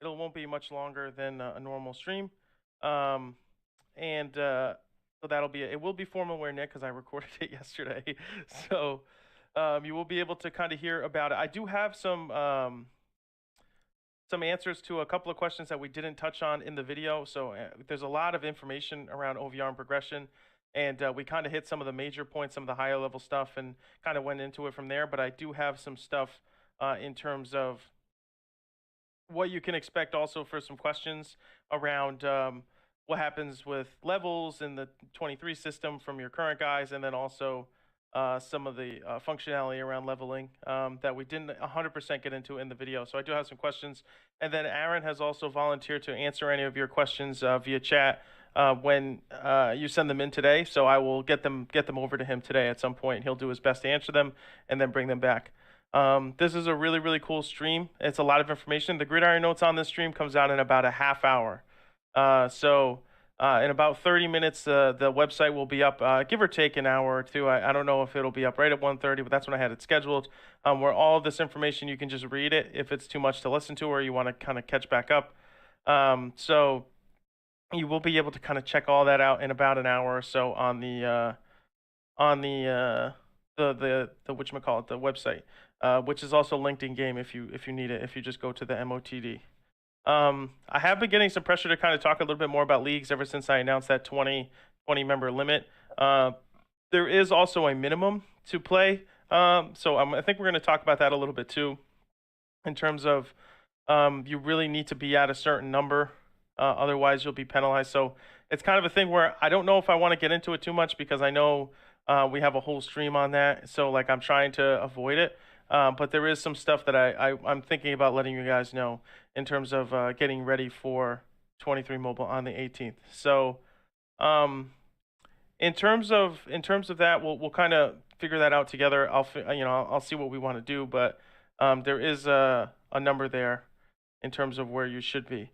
It won't be much longer than a normal stream. Um, and so that'll be it. It will be formalware, Nick, because I recorded it yesterday. So you will be able to kind of hear about it. I do have some answers to a couple of questions that we didn't touch on in the video. So there's a lot of information around Ovr Progression, and we kind of hit some of the major points, some of the higher level stuff, and kind of went into it from there. But I do have some stuff in terms of what you can expect also for some questions around what happens with levels in the 23 system from your current guys, and then also some of the functionality around leveling that we didn't 100% get into in the video. So I do have some questions. And then Aaron has also volunteered to answer any of your questions via chat when you send them in today. So I will get them over to him today at some point. He'll do his best to answer them and then bring them back. This is a really, really cool stream. It's a lot of information. The Gridiron Notes on this stream comes out in about a half hour. In about 30 minutes, the website will be up, give or take an hour or two. I don't know if it'll be up right at 1:30, but that's when I had it scheduled, where all of this information, you can just read it if it's too much to listen to or you want to kind of catch back up. So you will be able to kind of check all that out in about an hour or so on the whatchamacallit, the website, which is also linked in game if you need it, if you just go to the MOTD. I have been getting some pressure to kind of talk a little bit more about leagues ever since I announced that 20 member limit. There is also a minimum to play. So I think we're going to talk about that a little bit too, in terms of you really need to be at a certain number. Otherwise, you'll be penalized. So it's kind of a thing where I don't know if I want to get into it too much because I know we have a whole stream on that. So like I'm trying to avoid it. But there is some stuff that I'm thinking about letting you guys know in terms of getting ready for 23 mobile on the 18th. So in terms of that, we'll kind of figure that out together. I'll see what we want to do, but there is a number there in terms of where you should be.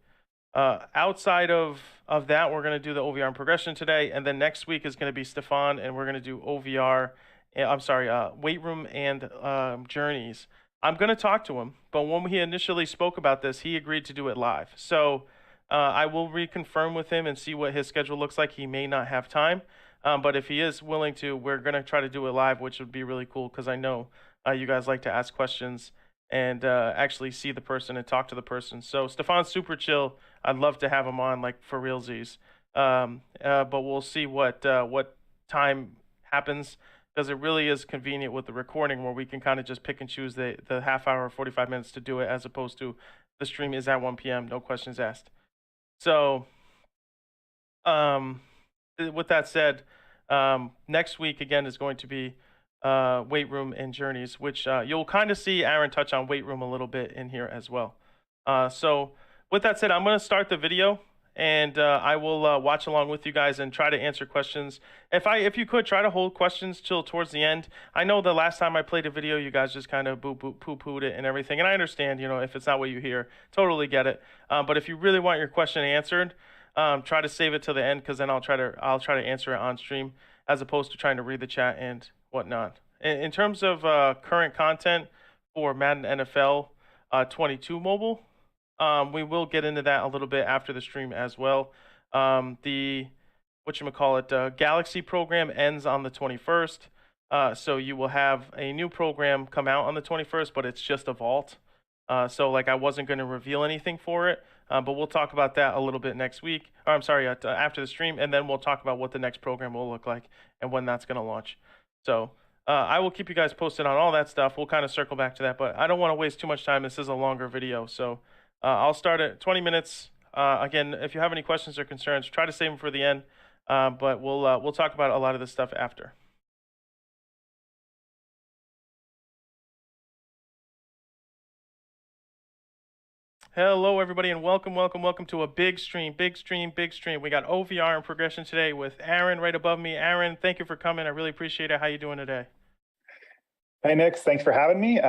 Outside of that, we're going to do the Ovr Progression today, and then next week is going to be Stefan, and we're going to do OVR. Weight room and journeys. I'm going to talk to him, but when he initially spoke about this, he agreed to do it live. So I will reconfirm with him and see what his schedule looks like. He may not have time, but if he is willing to, we're going to try to do it live, which would be really cool because I know you guys like to ask questions and actually see the person and talk to the person. So Stefan's super chill. I'd love to have him on, like, for realsies. But we'll see what time happens, because it really is convenient with the recording where we can kind of just pick and choose the half hour or 45 minutes to do it, as opposed to the stream is at 1 p.m., no questions asked. So with that said, next week again is going to be weight room and journeys, which you'll kind of see Aaron touch on weight room a little bit in here as well. So with that said, I'm going to start the video, and I will watch along with you guys and try to answer questions. If you could, try to hold questions till towards the end. I know the last time I played a video, you guys just kind of poo-pooed it and everything, and I understand, if it's not what you hear, totally get it. But if you really want your question answered, try to save it till the end, because then I'll try to answer it on stream, as opposed to trying to read the chat and whatnot. In terms of current content for Madden NFL 22 mobile, we will get into that a little bit after the stream as well. The Galaxy program ends on the 21st, so you will have a new program come out on the 21st, but it's just a vault. So like I wasn't going to reveal anything for it, but we'll talk about that a little bit next week. Or I'm sorry, after the stream, and then we'll talk about what the next program will look like and when that's going to launch. So I will keep you guys posted on all that stuff. We'll kind of circle back to that, but I don't want to waste too much time. This is a longer video, so I'll start at 20 minutes. Again, if you have any questions or concerns, try to save them for the end, but we'll talk about a lot of this stuff after. Hello, everybody, and welcome to a big stream. We got OVR and Progression today with Aaron right above me. Aaron, thank you for coming. I really appreciate it. How you doing today? Hey, Nick, thanks for having me.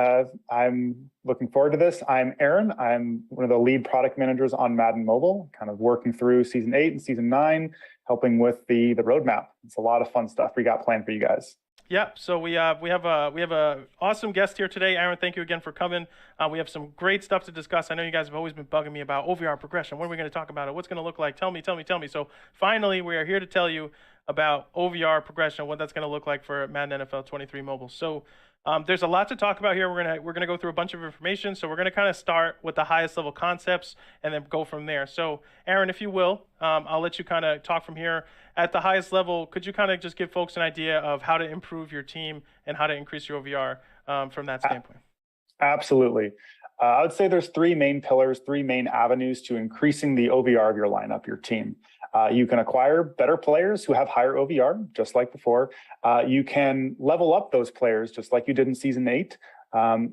I'm looking forward to this. I'm Aaron. I'm one of the lead product managers on Madden Mobile, kind of working through Season 8 and Season 9, helping with the roadmap. It's a lot of fun stuff we got planned for you guys. Yeah, so we have a awesome guest here today. Aaron, thank you again for coming. We have some great stuff to discuss. I know you guys have always been bugging me about OVR progression. What are we going to talk about? What's going to look like? Tell me. So finally, we are here to tell you about OVR progression, what that's going to look like for Madden NFL 23 mobile. So there's a lot to talk about here. We're gonna go through a bunch of information. So we're gonna kind of start with the highest level concepts and then go from there. So Aaron, if you will, I'll let you kind of talk from here. At the highest level, could you kind of just give folks an idea of how to improve your team and how to increase your OVR from that standpoint? Absolutely. I would say there's three main pillars, three main avenues to increasing the OVR of your lineup, your team. You can acquire better players who have higher OVR, just like before. You can level up those players, just like you did in Season 8.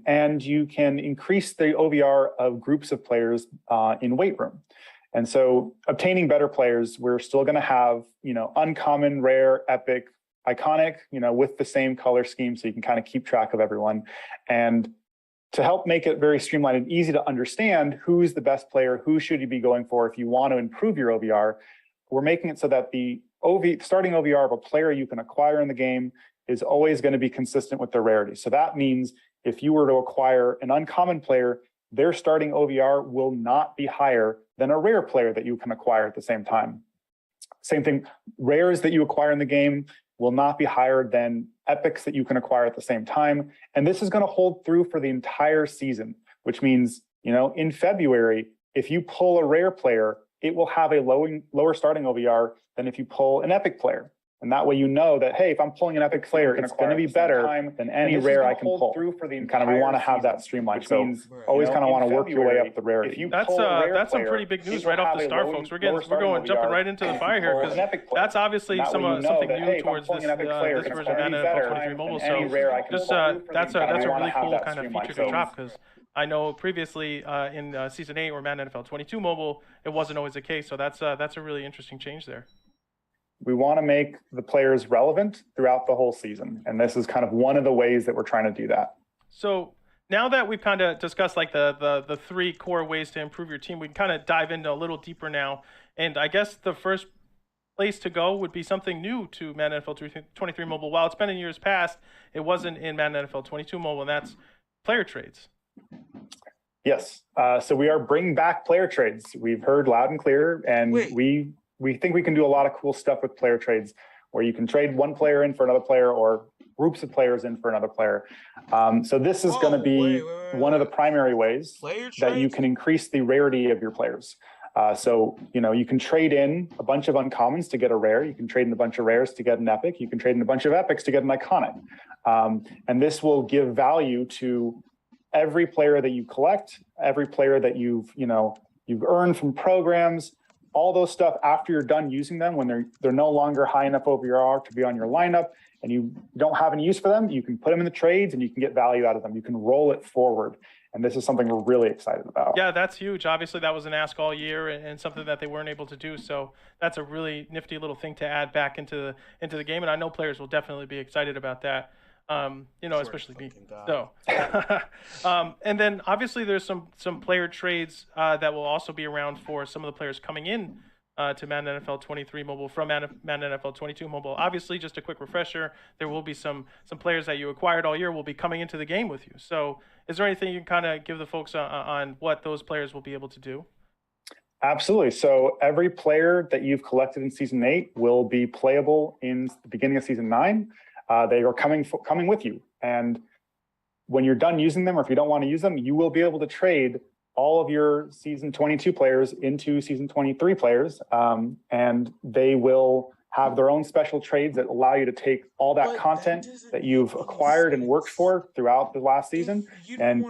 And you can increase the OVR of groups of players in Weight Room. And so obtaining better players, we're still going to have, uncommon, rare, epic, iconic, with the same color scheme, so you can kind of keep track of everyone. And to help make it very streamlined and easy to understand who's the best player, who should you be going for if you want to improve your OVR, we're making it so that the starting OVR of a player you can acquire in the game is always going to be consistent with their rarity. So that means if you were to acquire an uncommon player, their starting OVR will not be higher than a rare player that you can acquire at the same time. Same thing, rares that you acquire in the game will not be higher than epics that you can acquire at the same time. And this is going to hold through for the entire season, which means, in February, if you pull a rare player, it will have a lower starting OVR than if you pull an epic player. And that way that, hey, if I'm pulling an epic player, it's going to be better than any rare I can pull. Through for the entire we want to have that streamlined. So always kind of want to work your way up the rarity. That's some pretty big news right off the start, folks. We're jumping right into the fire here because that's obviously something new towards this version of Madden NFL 23 mobile. So that's a really cool kind of feature to drop because I know previously in Season 8 or Madden NFL 22 mobile, it wasn't always the case. So that's a really interesting change there. We want to make the players relevant throughout the whole season. And this is kind of one of the ways that we're trying to do that. So now that we've kind of discussed like the three core ways to improve your team, we can kind of dive into a little deeper now. And I guess the first place to go would be something new to Madden NFL 23 mobile. While it's been in years past, it wasn't in Madden NFL 22 mobile, and that's player trades. Yes. So we are bringing back player trades. We've heard loud and clear, and we think we can do a lot of cool stuff with player trades where you can trade one player in for another player or groups of players in for another player. So this is going to be one of the primary ways that you can increase the rarity of your players. So, you can trade in a bunch of uncommons to get a rare. You can trade in a bunch of rares to get an epic. You can trade in a bunch of epics to get an iconic. And this will give value to every player that you collect, every player that you've earned from programs, all those stuff after you're done using them, when they're no longer high enough OVR to be on your lineup and you don't have any use for them, you can put them in the trades and you can get value out of them. You can roll it forward. And this is something we're really excited about. Yeah, that's huge. Obviously, that was an ask all year and something that they weren't able to do. So that's a really nifty little thing to add back into the game. And I know players will definitely be excited about that. Especially me. So, and then obviously there's some player trades that will also be around for some of the players coming in to Madden NFL 23 mobile from Madden NFL 22 mobile. Obviously, just a quick refresher, there will be some players that you acquired all year will be coming into the game with you. So, is there anything you can kind of give the folks on what those players will be able to do? Absolutely. So every player that you've collected in Season 8 will be playable in the beginning of Season 9. They are coming with you. And when you're done using them, or if you don't want to use them, you will be able to trade all of your Season 22 players into Season 23 players. And they will have their own special trades that allow you to take all that content that you've acquired and worked for throughout the last season and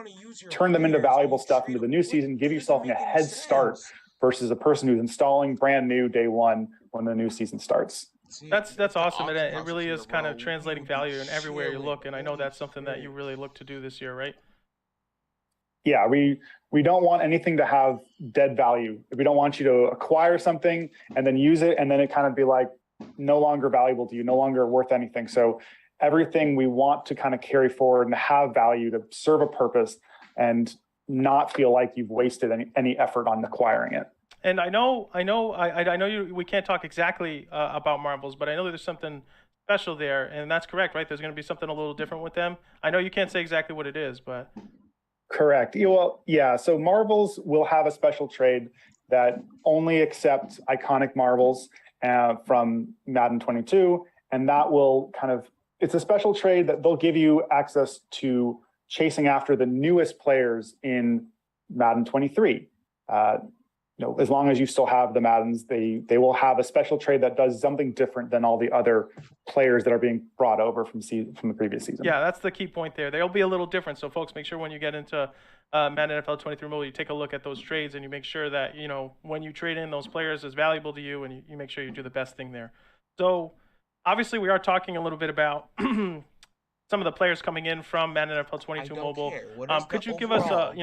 turn them into valuable stuff into the new season, give yourself a head start versus a person who's installing brand new day one when the new season starts. That's awesome. And it really is kind of translating value in everywhere you look. And I know that's something that you really look to do this year, right? Yeah, we don't want anything to have dead value. We don't want you to acquire something and then use it and then it kind of be like no longer valuable to you, no longer worth anything. So everything we want to kind of carry forward and have value to serve a purpose and not feel like you've wasted any effort on acquiring it. And I know we can't talk exactly about marbles, but I know there's something special there, and that's correct, right? There's going to be something a little different with them. I know you can't say exactly what it is, but Correct. Well, yeah. So Marvels will have a special trade that only accepts iconic Marvels from Madden 22, and that will it's a special trade that they'll give you access to chasing after the newest players in Madden 23. As long as you still have the Maddens, they will have a special trade that does something different than all the other players that are being brought over from the previous season. Yeah, that's the key point there. They'll be a little different. So folks, make sure when you get into Madden NFL 23 mobile, you take a look at those trades and you make sure that, when you trade in those players is valuable to you, and you make sure you do the best thing there. So obviously we are talking a little bit about some of the players coming in from Madden NFL 22 mobile. Could you give us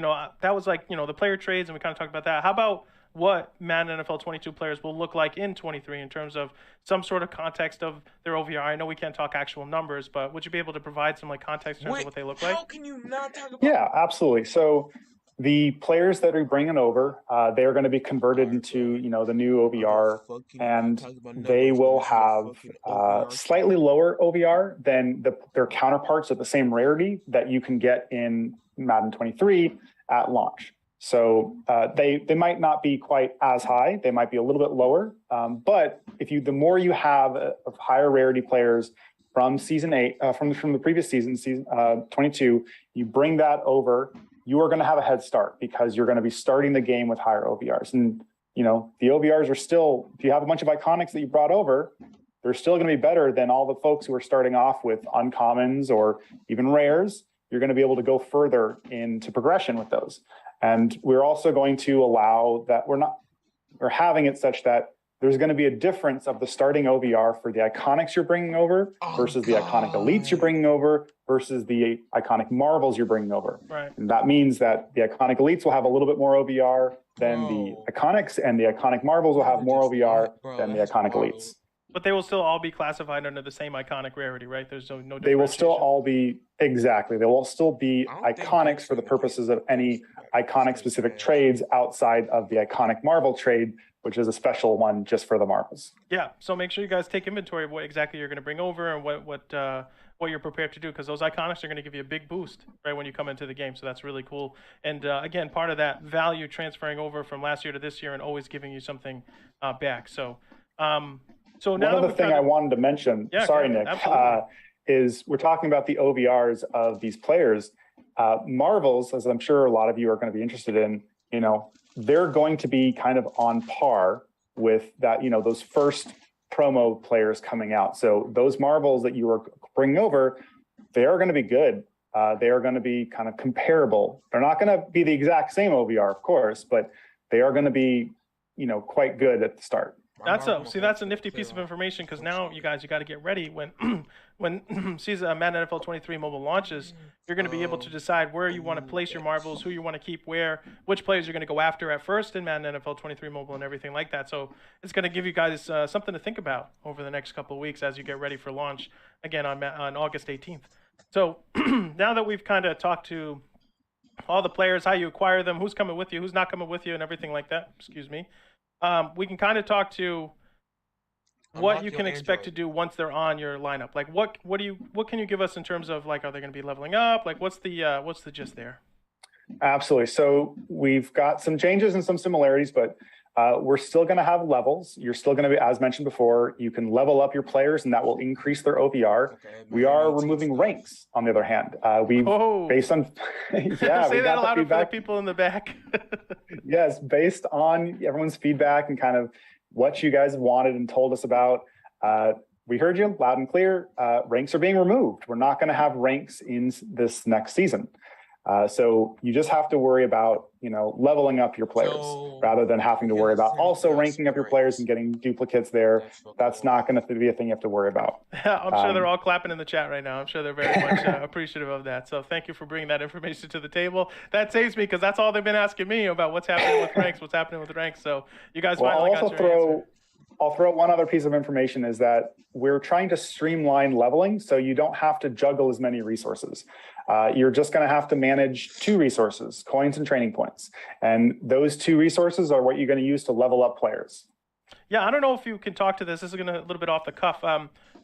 that was like, the player trades, and we kind of talked about that. How about what Madden NFL 22 players will look like in 23 in terms of some sort of context of their OVR? I know we can't talk actual numbers, but would you be able to provide some context in terms of what they look like? How can you not talk about? Yeah, absolutely. So the players that are bringing over, they're going to be converted into the new OVR, and they will have slightly lower OVR than their counterparts at the same rarity that you can get in Madden 23 at launch. So they might not be quite as high. They might be a little bit lower. But the more you have of higher rarity players from season 8, from the previous season 22, you bring that over, you are going to have a head start because you're going to be starting the game with higher OVRs. And the OVRs are still, if you have a bunch of iconics that you brought over, they're still going to be better than all the folks who are starting off with uncommons or even rares. You're going to be able to go further into progression with those. And we're also going to allow that we're having it such that there's going to be a difference of the starting OVR for the iconics you're bringing over versus the iconic elites you're bringing over versus the iconic marvels you're bringing over. Right. And that means that the iconic elites will have a little bit more OVR than the iconics, and the iconic marvels will have more OVR than the iconic elites. But they will still all be classified under the same iconic rarity, right? There's no differentiation. They will still all be, exactly. They will still be iconics for the purposes of any iconic specific trades outside of the iconic Marvel trade, which is a special one just for the Marvels. Yeah, so make sure you guys take inventory of what exactly you're going to bring over and what you're prepared to do, because those iconics are going to give you a big boost right when you come into the game. So that's really cool. And again, part of that value transferring over from last year to this year and always giving you something back. So so now one other thing I wanted to mention, sorry, Nick, is we're talking about the OVRs of these players. Marvels, as I'm sure a lot of you are going to be interested in, they're going to be kind of on par with that, those first promo players coming out. So those Marvels that you are bringing over, they are going to be good. They are going to be kind of comparable. They're not going to be the exact same OVR, of course, but they are going to be, quite good at the start. That's a nifty piece of information, because now you got to get ready when season Madden NFL 23 mobile launches. You're going to be able to decide where you want to place your marvels, who you want to keep where, which players you're going to go after at first in Madden NFL 23 mobile, and everything like that. So it's going to give you guys something to think about over the next couple of weeks as you get ready for launch again on August 18th. So now that we've kind of talked to all the players, how you acquire them, who's coming with you, who's not coming with you, and everything like that, excuse me. We can kind of talk to what you can expect to do once they're on your lineup. Like what can you give us in terms of, like, are they going to be leveling up? Like what's the gist there? Absolutely. So we've got some changes and some similarities, but we're still going to have levels. You're still going to be, as mentioned before, you can level up your players and that will increase their OVR. We are removing ranks, on the other hand. Based on, say that louder for the people in the back. Yes, based on everyone's feedback and kind of what you guys wanted and told us about, we heard you loud and clear. Ranks are being removed. We're not going to have ranks in this next season. So you just have to worry about, leveling up your players rather than having to worry about also ranking up your players and getting duplicates there. That's not going to be a thing you have to worry about. I'm sure they're all clapping in the chat right now. I'm sure they're very much appreciative of that. So thank you for bringing that information to the table. That saves me, because that's all they've been asking me about, what's happening with ranks. So you guys finally got your answer. I'll throw one other piece of information, is that we're trying to streamline leveling so you don't have to juggle as many resources. You're just going to have to manage 2 resources, coins and training points. And those 2 resources are what you're going to use to level up players. Yeah, I don't know if you can talk to this. This is going to a little bit off the cuff.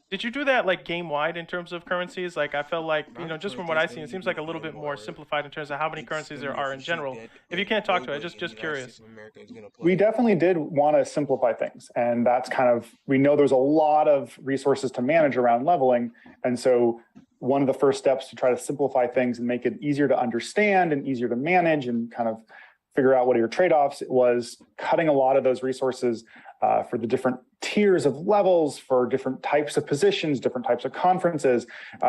Did you do that like game wide in terms of currencies? Like I felt like, you My know, just from what currency is I've seen, going it to seems be like a little bit more for simplified in terms of how many currencies there are in extermination general. that If you can't talk to it, Ovr just in the United States curious. of America is going to We play. definitely did want to simplify things. And that's kind of, we know there's a lot of resources to manage around leveling. And so one of the first steps to try to simplify things and make it easier to understand and easier to manage and kind of figure out what are your trade-offs was cutting a lot of those resources for the different tiers of levels, for different types of positions, different types of conferences.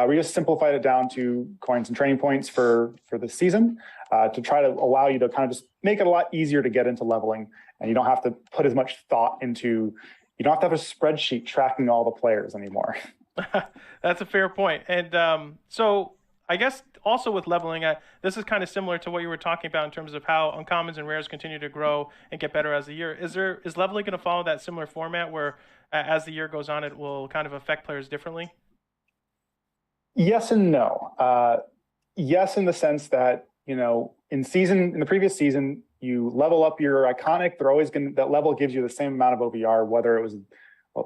We just simplified it down to coins and training points for the season to try to allow you to kind of just make it a lot easier to get into leveling. And you don't have to put as much thought into, you don't have to have a spreadsheet tracking all the players anymore. That's a fair point. And so I guess also with leveling, this is kind of similar to what you were talking about in terms of how uncommons and rares continue to grow and get better as the year. Is leveling going to follow that similar format where as the year goes on, it will kind of affect players differently? Yes and no. Yes, in the sense that, you know, in the previous season, you level up your iconic. They're always going to, that level gives you the same amount of OVR, whether it was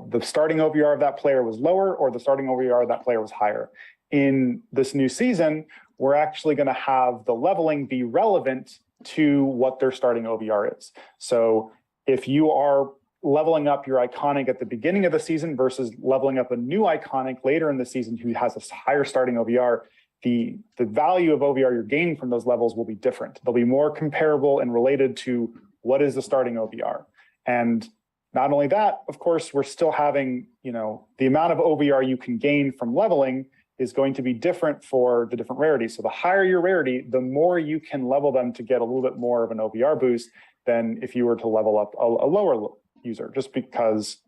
the starting OVR of that player was lower or the starting OVR of that player was higher. In this new season, we're actually going to have the leveling be relevant to what their starting OVR is. So if you are leveling up your iconic at the beginning of the season versus leveling up a new iconic later in the season who has a higher starting OVR, the value of OVR you're gaining from those levels will be different. They'll be more comparable and related to what is the starting OVR. And not only that, of course, we're still having, you know, the amount of OVR you can gain from leveling is going to be different for the different rarities. So the higher your rarity, the more you can level them to get a little bit more of an OVR boost than if you were to level up a lower user, just because,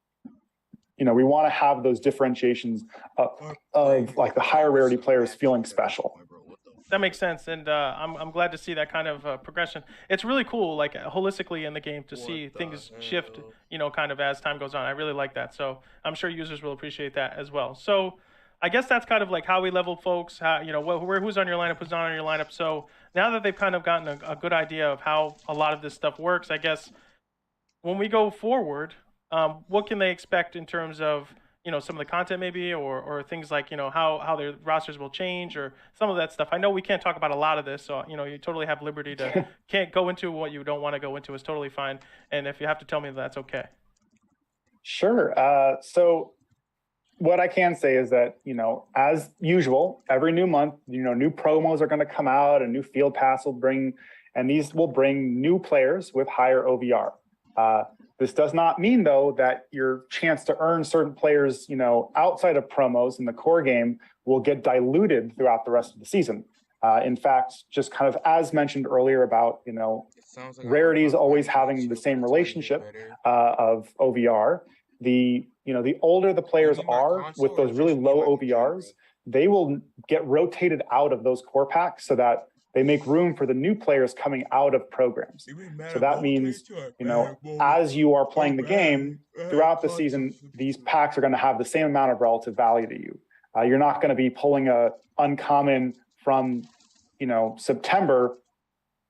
you know, we want to have those differentiations of like the higher rarity players feeling special. That makes sense, and I'm glad to see that kind of progression. It's really cool, like holistically in the game, to see things shift, you know, kind of as time goes on. I really like that, so I'm sure users will appreciate that as well. So, I guess that's kind of like how we level folks. How, you know, who's on your lineup, who's not on your lineup. So now that they've kind of gotten a good idea of how a lot of this stuff works, I guess when we go forward, what can they expect in terms of, you know, some of the content maybe, or things like, you know, how their rosters will change or some of that stuff. I know we can't talk about a lot of this, so, you know, you totally have liberty to can't go into what you don't want to go into is totally fine. And if you have to tell me, that's okay. Sure. So what I can say is that, you know, as usual, every new month, you know, new promos are going to come out, a new field pass will bring, and these will bring new players with higher OVR. This does not mean, though, that your chance to earn certain players, you know, outside of promos in the core game will get diluted throughout the rest of the season. In fact, just kind of as mentioned earlier about, you know, Like rarities always having the same relationship of OVR. The older the players are with those really low OVRs, they will get rotated out of those core packs so that they make room for the new players coming out of programs. So that means, you know, as you are playing the game throughout the season, these packs are going to have the same amount of relative value to you. You're not going to be pulling a uncommon from, you know, September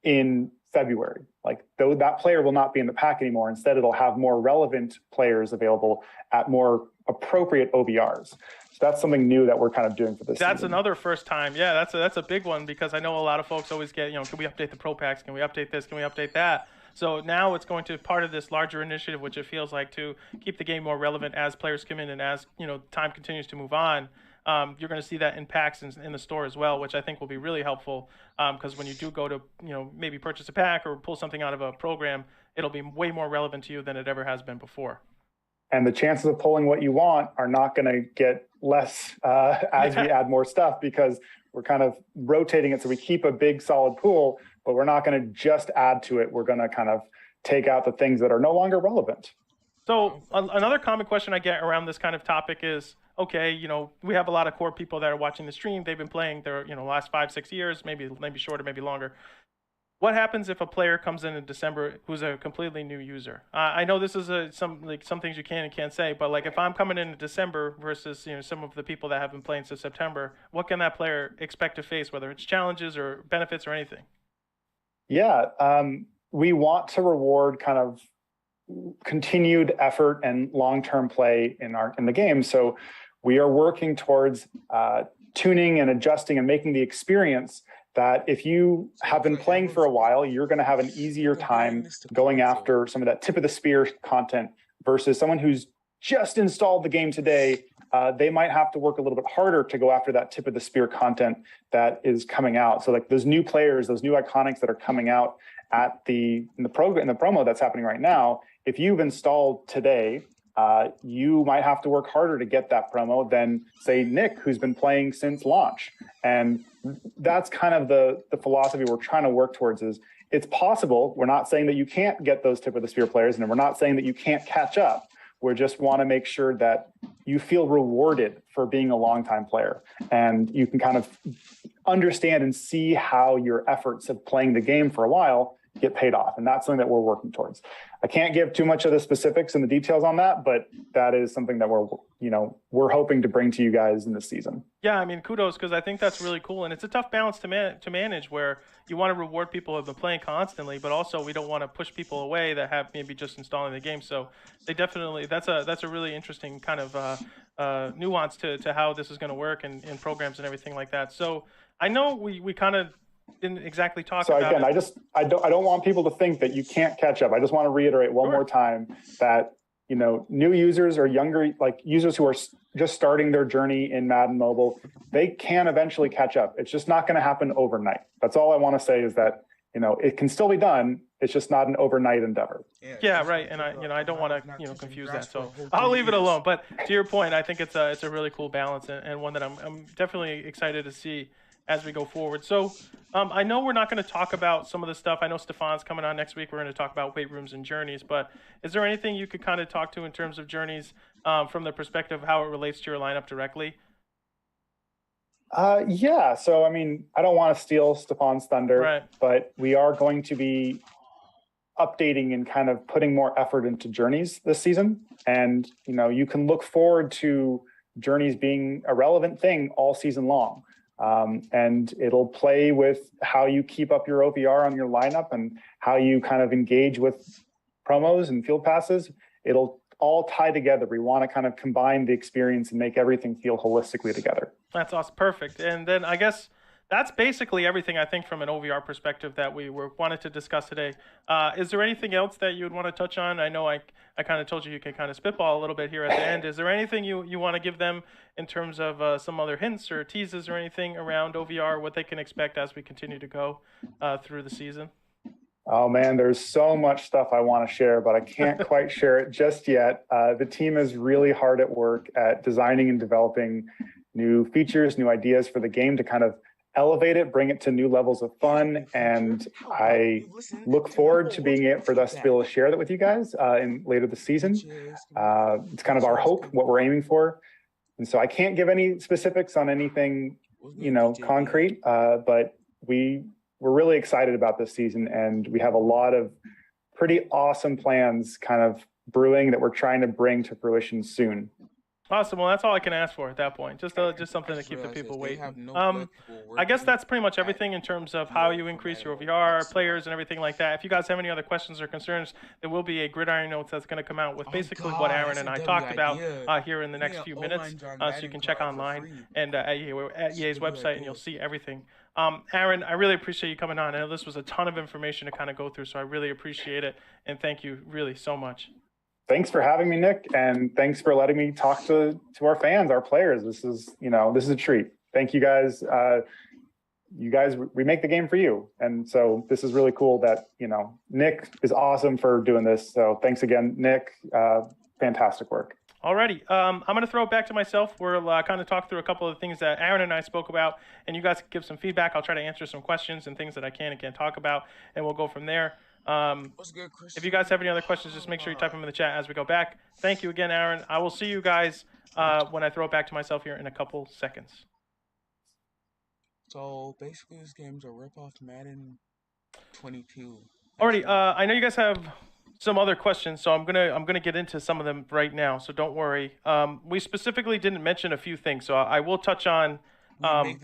in February. Like that player will not be in the pack anymore. Instead, it'll have more relevant players available at more appropriate OVRs. So that's something new that we're kind of doing for this That's season. another first time. Yeah, that's a big one because I know a lot of folks always get, you know, can we update the pro packs? Can we update this? Can we update that? So now it's going to part of this larger initiative, which it feels like to keep the game more relevant as players come in and as, you know, time continues to move on. You're going to see that in packs in the store as well, which I think will be really helpful because when you do go to, you know, maybe purchase a pack or pull something out of a program, it'll be way more relevant to you than it ever has been before. And the chances of pulling what you want are not going to get less as we add more stuff because we're kind of rotating it. So we keep a big solid pool, but we're not going to just add to it. We're going to kind of take out the things that are no longer relevant. So another common question I get around this kind of topic is, okay, you know, we have a lot of core people that are watching the stream. They've been playing their, you know, last 5-6 years, maybe shorter, maybe longer. What happens if a player comes in December who's a completely new user? I know this is some things you can and can't say, but like if I'm coming in December versus, you know, some of the people that have been playing since September, what can that player expect to face, whether it's challenges or benefits or anything? Yeah, we want to reward kind of continued effort and long-term play in the game. So we are working towards tuning and adjusting and making the experience that if you have been playing for a while, you're going to have an easier time going after some of that tip of the spear content versus someone who's just installed the game today. They might have to work a little bit harder to go after that tip of the spear content that is coming out. So like those new players, those new iconics that are coming out in the promo that's happening right now, if you've installed today, you might have to work harder to get that promo than, say, Nick, who's been playing since launch. And that's kind of the philosophy we're trying to work towards. Is it's possible. We're not saying that you can't get those tip of the spear players, and we're not saying that you can't catch up. We just want to make sure that you feel rewarded for being a longtime player, and you can kind of understand and see how your efforts of playing the game for a while get paid off. And that's something that we're working towards. I can't give too much of the specifics and the details on that, but that is something that we're hoping to bring to you guys in this season. Yeah, I mean, kudos, because I think that's really cool. And it's a tough balance to manage, where you want to reward people who have been playing constantly, but also we don't want to push people away that have maybe just installing the game. So they definitely, that's a really interesting kind of nuance to how this is going to work in programs and everything like that. So I know we kind of didn't exactly talk about again, it. I don't want people to think that you can't catch up. I just want to reiterate one more time that, new users or younger, like users who are just starting their journey in Madden Mobile, they can eventually catch up. It's just not going to happen overnight. That's all I want to say, is that, it can still be done. It's just not an overnight endeavor. Yeah, right. And I don't want to, confuse that. So I'll leave it alone. But to your point, I think it's a really cool balance, and one that I'm definitely excited to see as we go forward. So I know we're not going to talk about some of the stuff. I know Stefan's coming on next week. We're going to talk about weight rooms and journeys, but is there anything you could kind of talk to in terms of journeys from the perspective of how it relates to your lineup directly? Yeah. So, I mean, I don't want to steal Stefan's thunder, right, but we are going to be updating and kind of putting more effort into journeys this season. And, you can look forward to journeys being a relevant thing all season long. And it'll play with how you keep up your OVR on your lineup and how you kind of engage with promos and field passes. It'll all tie together. We want to kind of combine the experience and make everything feel holistically together. That's awesome. Perfect. And then I guess that's basically everything, I think, from an OVR perspective that we wanted to discuss today. Is there anything else that you would want to touch on? I know I kind of told you can kind of spitball a little bit here at the end. Is there anything you want to give them in terms of some other hints or teases or anything around OVR, what they can expect as we continue to go through the season? Oh, man, there's so much stuff I want to share, but I can't quite share it just yet. The team is really hard at work at designing and developing new features, new ideas for the game to kind of elevate it, bring it to new levels of fun, and I look forward to being able for us to be able to share that with you guys in later this season. It's kind of our hope, what we're aiming for, and so I can't give any specifics on anything, concrete, but we're really excited about this season, and we have a lot of pretty awesome plans kind of brewing that we're trying to bring to fruition soon. Awesome. Well, that's all I can ask for at that point. Just something to keep the people waiting. I guess that's pretty much everything in terms of how you increase your OVR, players, and everything like that. If you guys have any other questions or concerns, there will be a Gridiron Notes that's going to come out with basically what Aaron and I talked about here in the next few minutes. So you can check online and at EA's website, and you'll see everything. Aaron, I really appreciate you coming on. I know this was a ton of information to kind of go through, so I really appreciate it. And thank you really so much. Thanks for having me, Nick, and thanks for letting me talk to our fans, our players. This is a treat. Thank you guys. We make the game for you, and so this is really cool that Nick is awesome for doing this. So thanks again, Nick. Fantastic work. Alrighty, I'm going to throw it back to myself. We'll kind of talk through a couple of things that Aaron and I spoke about, and you guys can give some feedback. I'll try to answer some questions and things that I can and can't talk about, and we'll go from there. If you guys have any other questions, just make sure you type them in the chat as we go back. Thank you again, Aaron. I will see you guys when I throw it back to myself here in a couple seconds. So basically, this game's a ripoff Madden 22. Alrighty, I know you guys have some other questions, so I'm gonna get into some of them right now. So don't worry. We specifically didn't mention a few things, so I will touch on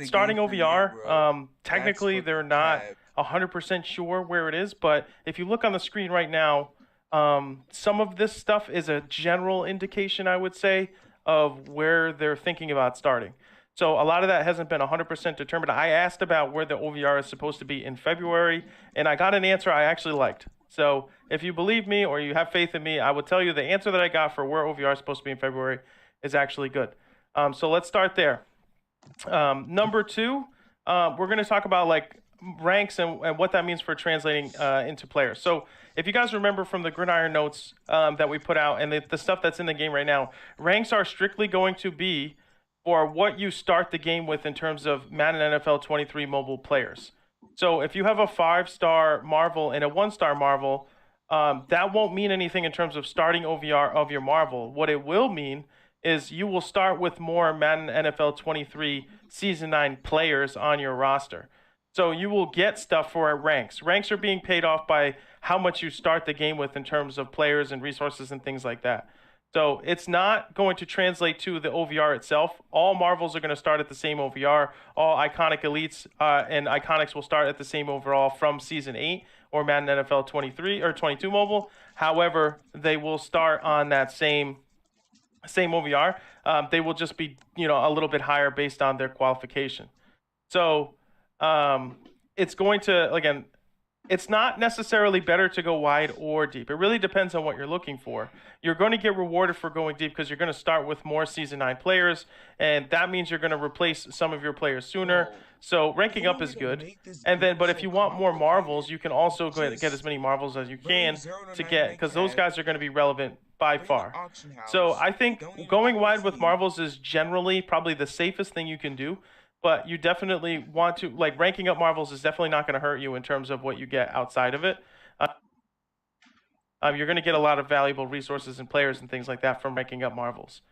starting OVR. Technically, they're not 100% sure where it is, but if you look on the screen right now, some of this stuff is a general indication, I would say. of where they're thinking about starting. So a lot of that hasn't been 100% determined. I asked about where the OVR is supposed to be in February, and I got an answer I actually liked. So if you believe me or you have faith in me, I will tell you the answer that I got for where OVR is supposed to be in February is actually good. So let's start there. Number two, we're going to talk about like ranks and what that means for translating into players. So if you guys remember from the Gridiron notes that we put out and the stuff that's in the game right now, ranks are strictly going to be for what you start the game with in terms of Madden NFL 23 mobile players. So if you have a 5-star Marvel and a 1-star Marvel, that won't mean anything in terms of starting OVR of your Marvel. What it will mean is you will start with more Madden NFL 23 Season 9 players on your roster. So you will get stuff for ranks. Ranks are being paid off by how much you start the game with in terms of players and resources and things like that. So it's not going to translate to the OVR itself. All Marvels are going to start at the same OVR. All Iconic Elites and Iconics will start at the same overall from Season 8 or Madden NFL 23 or 22 mobile. However, they will start on that same OVR. They will just be, a little bit higher based on their qualification. So it's going to, again, it's not necessarily better to go wide or deep. It really depends on what you're looking for. You're going to get rewarded for going deep because you're going to start with more Season 9 players, and that means you're going to replace some of your players sooner. So ranking up is good. And then, but if you want more Marvels, you can also go ahead and get as many Marvels as you can to get, because those guys are going to be relevant by far. So I think going wide with Marvels is generally probably the safest thing you can do. But you definitely want to, like, ranking up Marvels is definitely not going to hurt you in terms of what you get outside of it. You're going to get a lot of valuable resources and players and things like that from ranking up Marvels.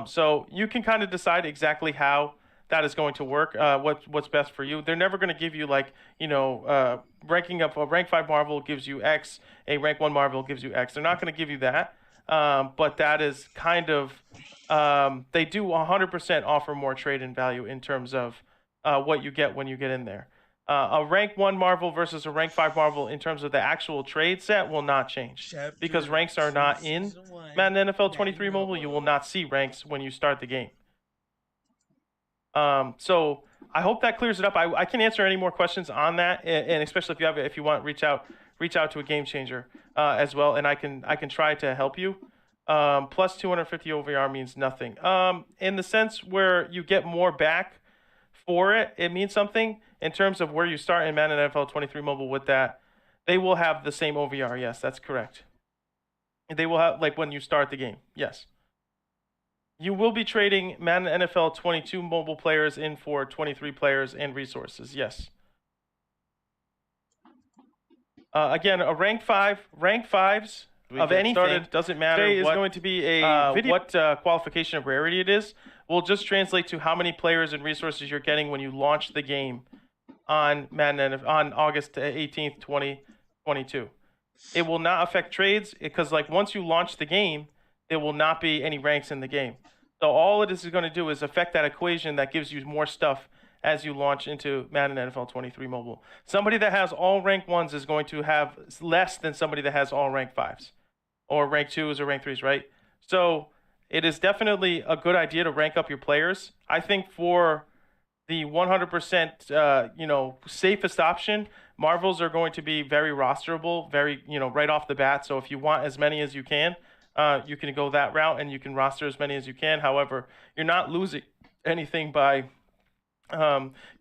So you can kind of decide exactly how that is going to work, what's best for you. They're never going to give you, like, ranking up a rank 5 Marvel gives you X, a rank 1 Marvel gives you X. They're not going to give you that. But that is kind of, they do 100% offer more trade-in value in terms of what you get when you get in there. A rank 1 Marvel versus a rank 5 Marvel in terms of the actual trade set will not change. Because ranks are not in Madden NFL 23 mobile, you will not see ranks when you start the game. So I hope that clears it up. I can answer any more questions on that, and especially if you want, reach out to a game changer as well, and I can try to help you. Plus 250 OVR means nothing. In the sense where you get more back for it, it means something in terms of where you start in Madden NFL 23 mobile with that. They will have the same OVR. Yes, that's correct. They will have, like, when you start the game. Yes. You will be trading Madden NFL 22 mobile players in for 23 players and resources. Yes. Again, a rank 5s of anything doesn't matter. Today is going to be a video. What qualification of rarity it is will just translate to how many players and resources you're getting when you launch the game on Madden on August 18th, 2022. It will not affect trades because, like, once you launch the game, there will not be any ranks in the game. So all it is going to do is affect that equation that gives you more stuff as you launch into Madden NFL 23 mobile. Somebody that has all rank 1s is going to have less than somebody that has all rank 5s or rank 2s or rank 3s, right? So it is definitely a good idea to rank up your players. I think for the 100% safest option, Marvels are going to be very rosterable, very, right off the bat. So if you want as many as you can go that route and you can roster as many as you can. However, you're not losing anything by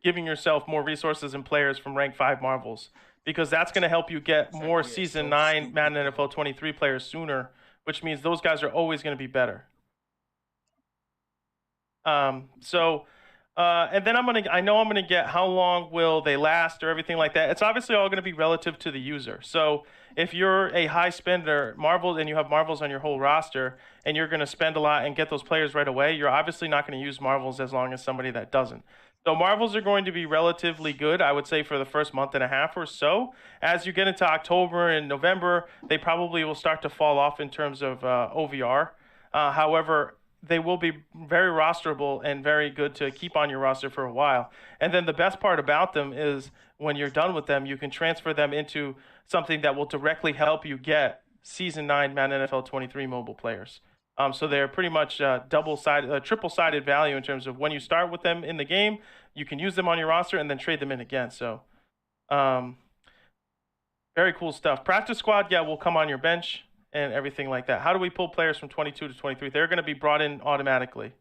giving yourself more resources and players from rank 5 Marvels, because that's going to help you get more Season 9 Madden NFL 23 players sooner, which means those guys are always going to be better. And then I know I'm going to get how long will they last or everything like that. It's obviously all going to be relative to the user. So if you're a high spender Marvel and you have Marvels on your whole roster and you're going to spend a lot and get those players right away, you're obviously not going to use Marvels as long as somebody that doesn't. So Marvels are going to be relatively good, I would say, for the first month and a half or so. As you get into October and November, they probably will start to fall off in terms of OVR. However, they will be very rosterable and very good to keep on your roster for a while. And then the best part about them is when you're done with them, you can transfer them into something that will directly help you get Season 9 Madden NFL 23 mobile players. So they're pretty much double-sided, triple-sided value in terms of when you start with them in the game, you can use them on your roster and then trade them in again. So very cool stuff. Practice squad, yeah, will come on your bench and everything like that. How do we pull players from 22 to 23? They're going to be brought in automatically.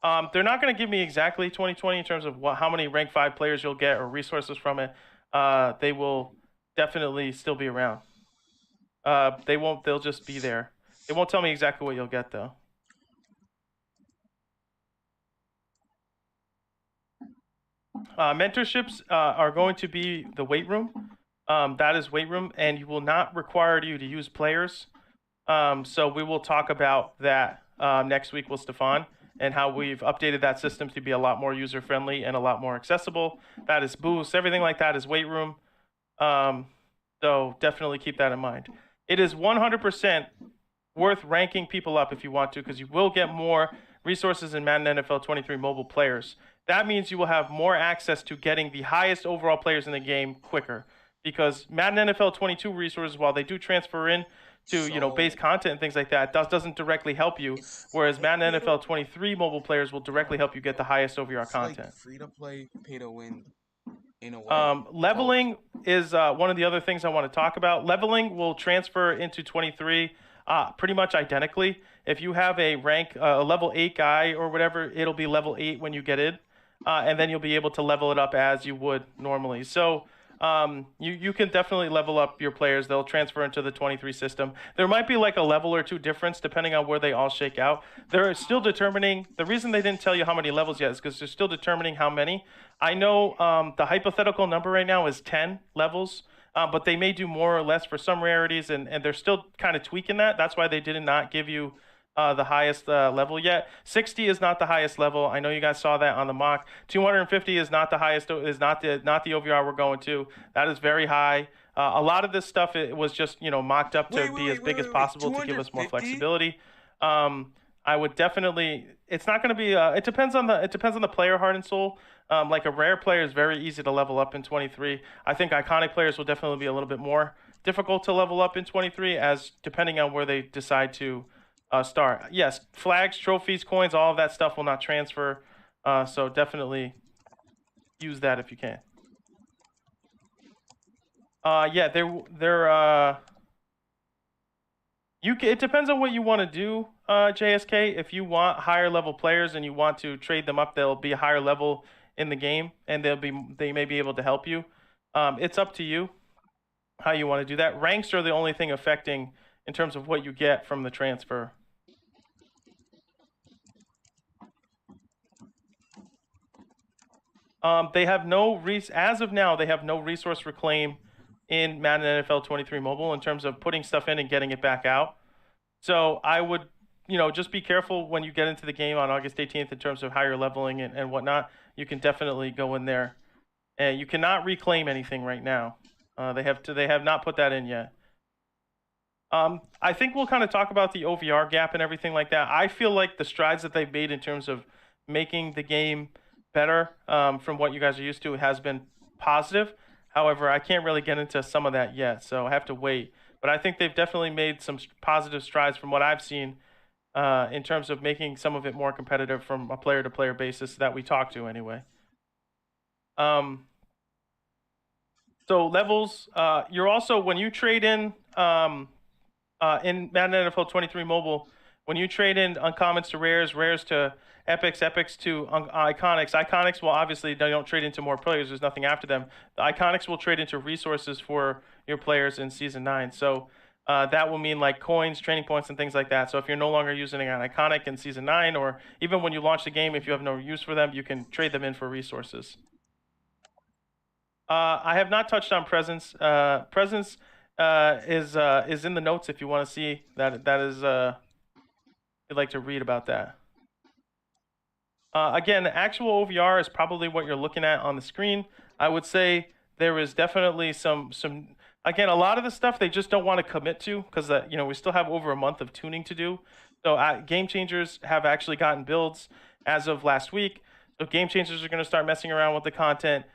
They're not going to give me exactly 2020 in terms of how many rank 5 players you'll get or resources from it. They will definitely still be around. They'll just be there. They won't tell me exactly what you'll get though. Mentorships are going to be the weight room. That is weight room, and you will not require you to use players. So we will talk about that next week with Stefan and how we've updated that system to be a lot more user-friendly and a lot more accessible. That is boost. Everything like that is weight room. So definitely keep that in mind. It is 100% worth ranking people up if you want to, because you will get more resources in Madden NFL 23 mobile players. That means you will have more access to getting the highest overall players in the game quicker, because Madden NFL 22 resources, while they do transfer in to base content and things like that, doesn't directly help you, whereas Madden NFL 23 mobile players will directly help you get the highest OVR content. Like free to play, pay to win. In a way. Leveling is one of the other things I want to talk about. Leveling will transfer into 23 pretty much identically. If you have a rank, a level 8 guy or whatever, it'll be level 8 when you get in, and then you'll be able to level it up as you would normally. So you can definitely level up your players. They'll transfer into the 23 system. There might be like a level or two difference depending on where they all shake out. They're still determining. The reason they didn't tell you how many levels yet is because they're still determining how many. I know the hypothetical number right now is 10 levels, but they may do more or less for some rarities, and they're still kind of tweaking that. That's why they did not give you the highest level yet. 60 is not the highest level. I know you guys saw that on the mock. 250 is not the highest. Is not the OVR we're going to. That is very high. A lot of this stuff it was just mocked up to be as big as possible to give us more flexibility. I would definitely. It's not going to be. It depends on the player heart and soul. Like a rare player is very easy to level up in 23. I think iconic players will definitely be a little bit more difficult to level up in 23, as depending on where they decide to start. Yes, flags, trophies, coins, all of that stuff will not transfer. So definitely use that if you can. Yeah, it depends on what you want to do, JSK. If you want higher level players and you want to trade them up, they'll be a higher level in the game, and they may be able to help you. It's up to you how you want to do that. Ranks are the only thing affecting in terms of what you get from the transfer. They have as of now, they have no resource reclaim in Madden NFL 23 mobile in terms of putting stuff in and getting it back out. So I would, just be careful when you get into the game on August 18th in terms of how you're leveling and whatnot. You can definitely go in there, and you cannot reclaim anything right now. They have not put that in yet. I think we'll kind of talk about the OVR gap and everything like that. I feel like the strides that they've made in terms of making the game better from what you guys are used to has been positive. However, I can't really get into some of that yet, so I have to wait. But I think they've definitely made some positive strides from what I've seen in terms of making some of it more competitive from a player-to-player basis that we talk to anyway. So levels, you're also, when you trade in Madden NFL 23 mobile, when you trade in uncommons to rares, rares to epics, epics to iconics, iconics will obviously, they don't trade into more players. There's nothing after them. The iconics will trade into resources for your players in Season 9. So that will mean like coins, training points, and things like that. So if you're no longer using an iconic in Season 9, or even when you launch the game, if you have no use for them, you can trade them in for resources. I have not touched on presence. Presence is in the notes if you want to see that. That is, you'd like to read about that. Again, actual OVR is probably what you're looking at on the screen. I would say there is definitely some. Again, a lot of the stuff they just don't want to commit to because we still have over a month of tuning to do. So Game Changers have actually gotten builds as of last week. So Game Changers are going to start messing around with the content.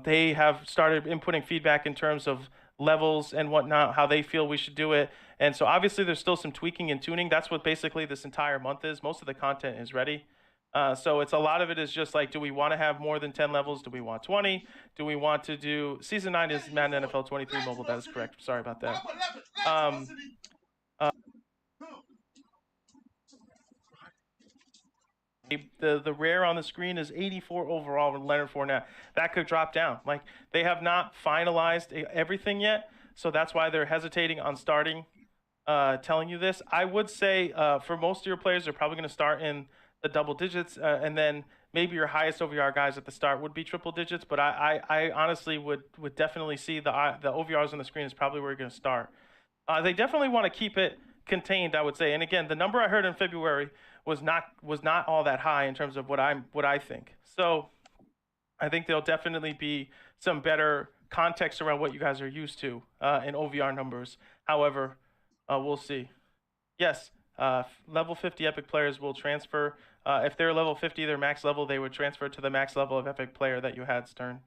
They have started inputting feedback in terms of levels and whatnot, how they feel we should do it. And so obviously there's still some tweaking and tuning. That's what basically this entire month is. Most of the content is ready. So it's a lot of it is just like, do we want to have more than 10 levels? Do we want 20? Do we want to do season 9 is Madden NFL 23 mobile? That is correct. Sorry about that. The rare on the screen is 84 overall with Leonard Fournette. That could drop down. Like, they have not finalized everything yet, so that's why they're hesitating on starting telling you this. I would say for most of your players, they're probably going to start in the double digits, and then maybe your highest OVR guys at the start would be triple digits. But I honestly would definitely see the OVRs on the screen is probably where you're going to start. They definitely want to keep it contained, I would say. And again, the number I heard in February was not all that high in terms of what I think. So I think there'll definitely be some better context around what you guys are used to in OVR numbers. However, we'll see. Yes, level 50 Epic players will transfer. If they're level 50, their max level, they would transfer to the max level of Epic player that you had, Stern.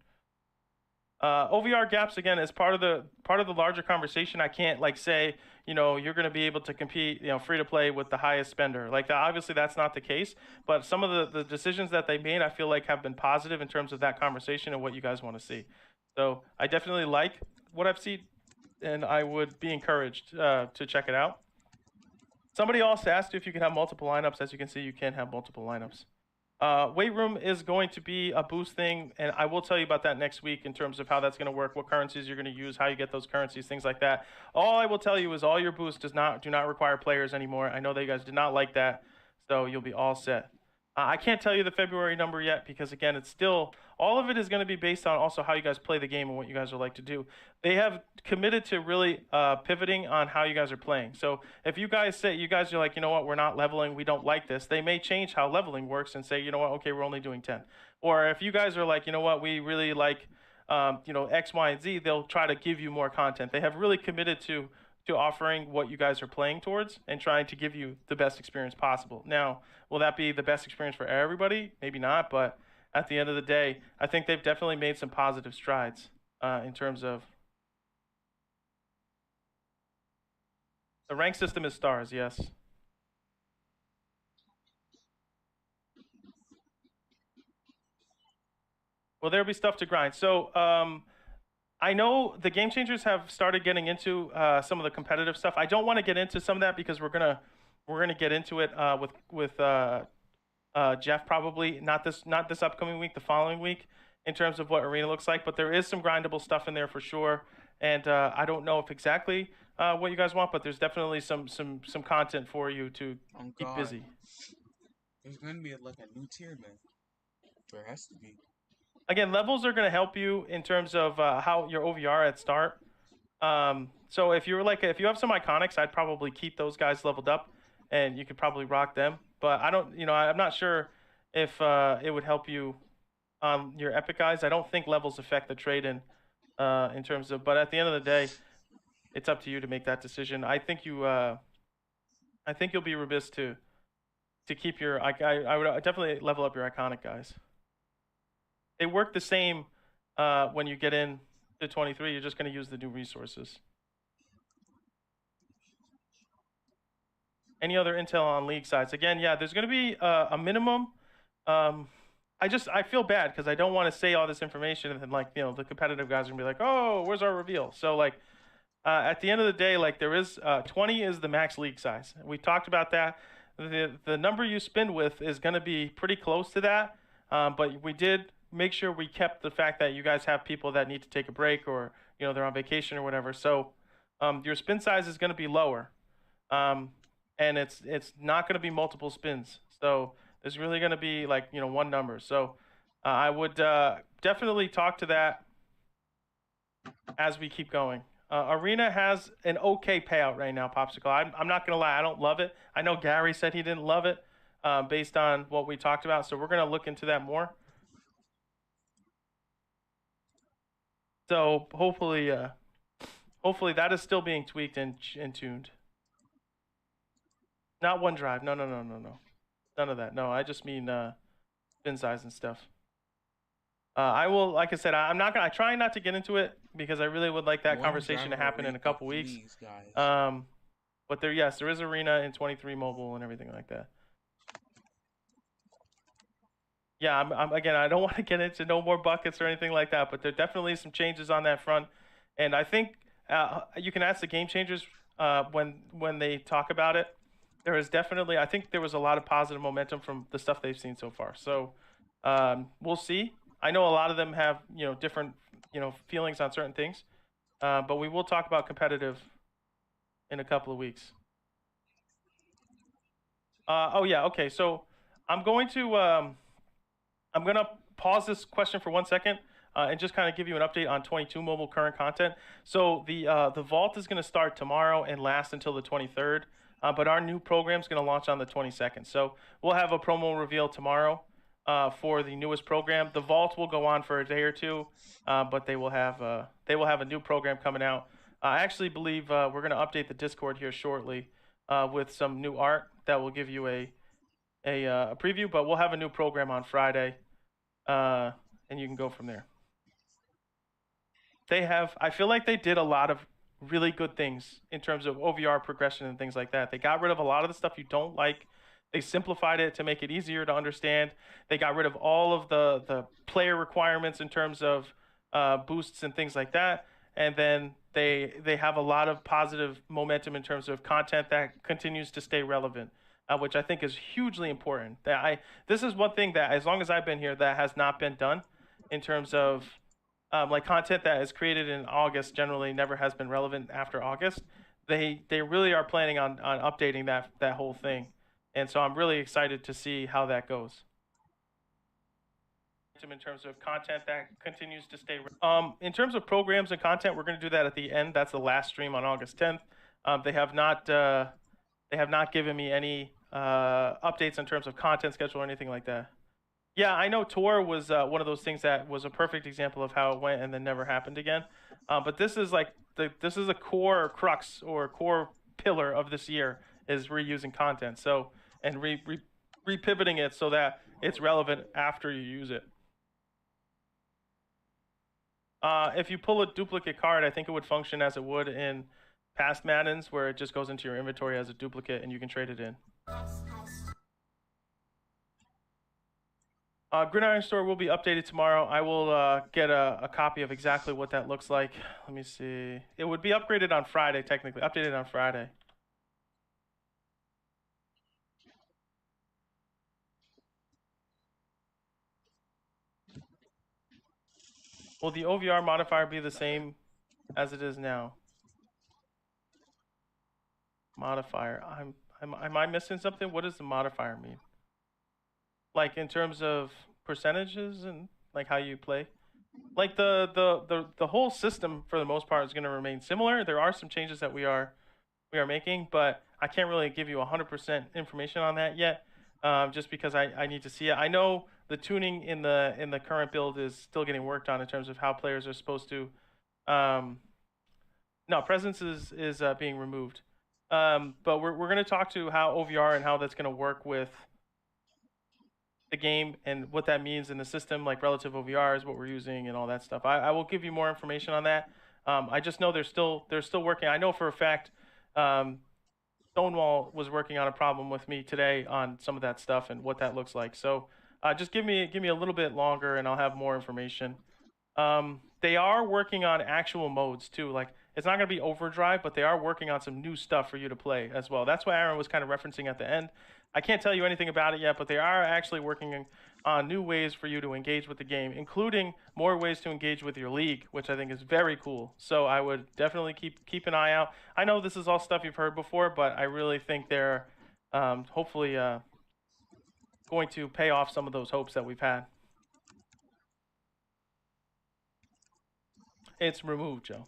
OVR gaps, again, is part of the larger conversation. I can't like say, you know, you're going to be able to compete, you know, free to play with the highest spender. Like, obviously that's not the case, but some of the decisions that they made, I feel like have been positive in terms of that conversation and what you guys want to see. So I definitely like what I've seen, and I would be encouraged to check it out. Somebody also asked you if you could have multiple lineups. As you can see, you can have multiple lineups. Weight room is going to be a boost thing, and I will tell you about that next week in terms of how that's going to work, what currencies you're going to use, how you get those currencies, things like that. All I will tell you is all your boosts do not require players anymore. I know that you guys did not like that, so you'll be all set. I can't tell you the February number yet because, again, it's still all of it is going to be based on also how you guys play the game and what you guys would like to do. They have committed to really pivoting on how you guys are playing. So if you guys say you guys are like, you know what, we're not leveling, we don't like this, they may change how leveling works and say, you know what, okay, we're only doing 10. Or if you guys are like, you know what, we really like, you know, X, Y, and Z, they'll try to give you more content. They have really committed to offering what you guys are playing towards and trying to give you the best experience possible. Now, will that be the best experience for everybody? Maybe not, but at the end of the day, I think they've definitely made some positive strides in terms of the rank system is stars, yes. Well, there'll be stuff to grind. So I know the Game Changers have started getting into some of the competitive stuff. I don't want to get into some of that because we're gonna get into it with Jeff probably not this upcoming week, the following week, in terms of what arena looks like. But there is some grindable stuff in there for sure, and I don't know if exactly what you guys want, but there's definitely some content for you to keep busy. There's gonna be like a new tier, man. There has to be. Again, levels are going to help you in terms of how your OVR at start. So if you have some iconics, I'd probably keep those guys leveled up, and you could probably rock them. But I don't, you know, I'm not sure if it would help you on your epic guys. I don't think levels affect the trade in terms of. But at the end of the day, it's up to you to make that decision. I think you'll be remiss to keep your. I would definitely level up your iconic guys. They work the same when you get in to 23. You're just going to use the new resources. Any other intel on league sides? Again, yeah, there's going to be a minimum. I feel bad because I don't want to say all this information and then, like, you know, the competitive guys are going to be like, oh, where's our reveal? So, like, at the end of the day, like, there is 20 is the max league size. We talked about that. The number you spin with is going to be pretty close to that, but we did make sure we kept the fact that you guys have people that need to take a break or, you know, they're on vacation or whatever. So your spin size is going to be lower, and it's not going to be multiple spins. So there's really going to be, like, you know, one number. So I would definitely talk to that as we keep going. Arena has an okay payout right now, Popsicle. I'm not going to lie, I don't love it. I know Gary said he didn't love it based on what we talked about. So we're going to look into that more. So hopefully that is still being tweaked and tuned. Not OneDrive. No. None of that. No, I just mean spin size and stuff. I will, like I said, I'm not gonna. I try not to get into it because I really would like that One conversation to driver happen in a rate, couple weeks. please, guys. But yes, there is arena in 23 mobile and everything like that. Yeah, again, I don't want to get into no more buckets or anything like that, but there definitely some changes on that front, and I think you can ask the game changers when they talk about it. There is definitely, I think there was a lot of positive momentum from the stuff they've seen so far. So we'll see. I know a lot of them have different feelings on certain things, but we will talk about competitive in a couple of weeks. Oh yeah, okay. So I'm going to pause this question for 1 second and just kind of give you an update on 22 mobile current content. So the vault is going to start tomorrow and last until the 23rd, but our new program is going to launch on the 22nd. So we'll have a promo reveal tomorrow for the newest program. The vault will go on for a day or two, but they will have a new program coming out. I actually believe we're going to update the Discord here shortly with some new art that will give you a preview, but we'll have a new program on Friday. And you can go from there. I feel like they did a lot of really good things in terms of OVR progression and things like that. They got rid of a lot of the stuff you don't like. They simplified it to make it easier to understand. They got rid of all of the player requirements in terms of boosts and things like that. And then they have a lot of positive momentum in terms of content that continues to stay relevant. Which I think is hugely important. This is one thing that, as long as I've been here, that has not been done in terms of like content that is created in August generally never has been relevant after August. They really are planning on updating that whole thing, and so I'm really excited to see how that goes. In terms of content that continues to stay. In terms of programs and content, we're going to do that at the end. That's the last stream on August 10th. They have not given me any updates in terms of content schedule or anything like that. Yeah, I know Tor was one of those things that was a perfect example of how it went and then never happened again. But this is like this is a core crux or core pillar of this year is reusing content. So and repivoting it so that it's relevant after you use it. If you pull a duplicate card, I think it would function as it would in past Maddens, where it just goes into your inventory as a duplicate and you can trade it in. Gridiron Store will be updated tomorrow. I will get a copy of exactly what that looks like. Let me see. It would be upgraded on Friday, technically. Updated on Friday. Will the OVR modifier be the same as it is now? Modifier. Am I missing something? What does the modifier mean? Like in terms of percentages and like how you play? Like the whole system for the most part is going to remain similar. There are some changes that we are making, but I can't really give you 100% information on that yet, just because I need to see it. I know the tuning in the current build is still getting worked on in terms of how players are supposed to. No, presence is being removed, but we're going to talk to how OVR and how that's going to work with the game and what that means in the system, like relative OVRs, what we're using, and all that stuff. I will give you more information on that. I just know they're still working. I know for a fact. Stonewall was working on a problem with me today on some of that stuff and what that looks like. So just give me a little bit longer and I'll have more information. They are working on actual modes too. Like it's not going to be overdrive, but they are working on some new stuff for you to play as well. That's what Aaron was kind of referencing at the end. I can't tell you anything about it yet, but they are actually working on new ways for you to engage with the game, including more ways to engage with your league, which I think is very cool. So I would definitely keep an eye out. I know this is all stuff you've heard before, but I really think they're hopefully going to pay off some of those hopes that we've had. It's removed, Joe.